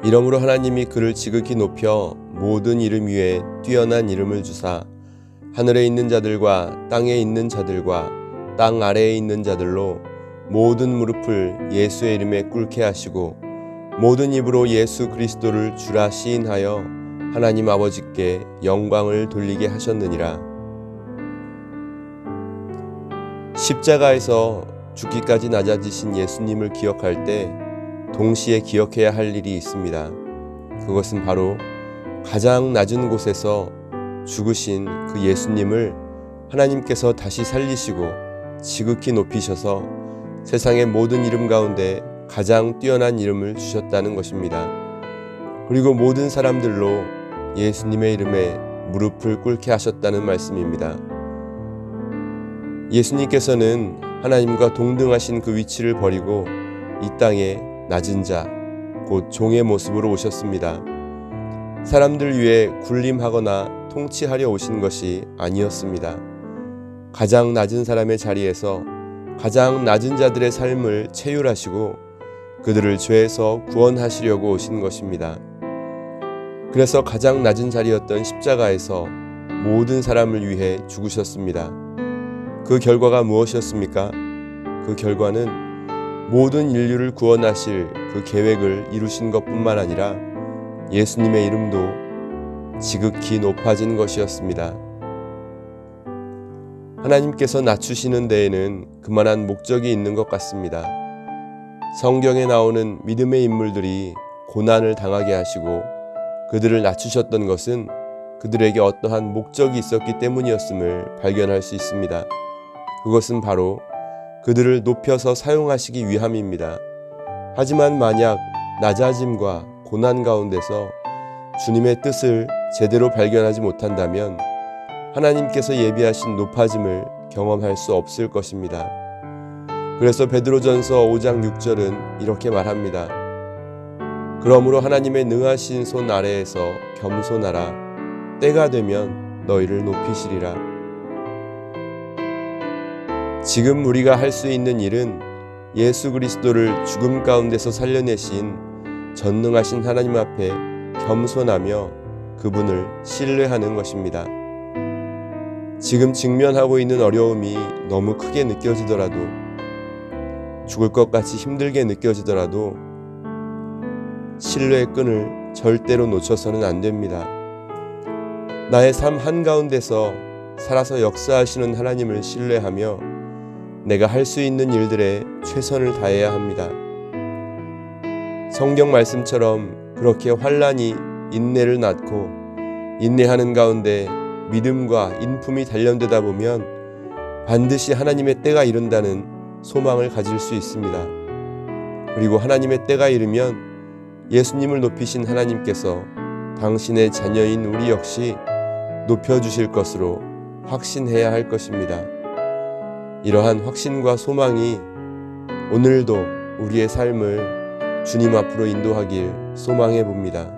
이러므로 하나님이 그를 지극히 높여 모든 이름 위에 뛰어난 이름을 주사 하늘에 있는 자들과 땅에 있는 자들과 땅 아래에 있는 자들로 모든 무릎을 예수의 이름에 꿇게 하시고 모든 입으로 예수 그리스도를 주라 시인하여 하나님 아버지께 영광을 돌리게 하셨느니라. 십자가에서 죽기까지 낮아지신 예수님을 기억할 때 동시에 기억해야 할 일이 있습니다. 그것은 바로 가장 낮은 곳에서 죽으신 그 예수님을 하나님께서 다시 살리시고 지극히 높이셔서 세상의 모든 이름 가운데 가장 뛰어난 이름을 주셨다는 것입니다. 그리고 모든 사람들로 예수님의 이름에 무릎을 꿇게 하셨다는 말씀입니다. 예수님께서는 하나님과 동등하신 그 위치를 버리고 이 땅에 낮은 자, 곧 종의 모습으로 오셨습니다. 사람들 위해 군림하거나 통치하려 오신 것이 아니었습니다. 가장 낮은 사람의 자리에서 가장 낮은 자들의 삶을 체휼하시고 그들을 죄에서 구원하시려고 오신 것입니다. 그래서 가장 낮은 자리였던 십자가에서 모든 사람을 위해 죽으셨습니다. 그 결과가 무엇이었습니까? 그 결과는 모든 인류를 구원하실 그 계획을 이루신 것뿐만 아니라 예수님의 이름도 지극히 높아진 것이었습니다. 하나님께서 낮추시는 데에는 그만한 목적이 있는 것 같습니다. 성경에 나오는 믿음의 인물들이 고난을 당하게 하시고 그들을 낮추셨던 것은 그들에게 어떠한 목적이 있었기 때문이었음을 발견할 수 있습니다. 그것은 바로 그들을 높여서 사용하시기 위함입니다. 하지만 만약 낮아짐과 고난 가운데서 주님의 뜻을 제대로 발견하지 못한다면 하나님께서 예비하신 높아짐을 경험할 수 없을 것입니다. 그래서 베드로전서 5장 6절은 이렇게 말합니다. 그러므로 하나님의 능하신 손 아래에서 겸손하라. 때가 되면 너희를 높이시리라. 지금 우리가 할 수 있는 일은 예수 그리스도를 죽음 가운데서 살려내신 전능하신 하나님 앞에 겸손하며 그분을 신뢰하는 것입니다. 지금 직면하고 있는 어려움이 너무 크게 느껴지더라도, 죽을 것 같이 힘들게 느껴지더라도 신뢰의 끈을 절대로 놓쳐서는 안 됩니다. 나의 삶 한가운데서 살아서 역사하시는 하나님을 신뢰하며 내가 할 수 있는 일들에 최선을 다해야 합니다. 성경 말씀처럼 그렇게 환난이 인내를 낳고 인내하는 가운데 믿음과 인품이 단련되다 보면 반드시 하나님의 때가 이른다는 소망을 가질 수 있습니다. 그리고 하나님의 때가 이르면 예수님을 높이신 하나님께서 당신의 자녀인 우리 역시 높여주실 것으로 확신해야 할 것입니다. 이러한 확신과 소망이 오늘도 우리의 삶을 주님 앞으로 인도하길 소망해 봅니다.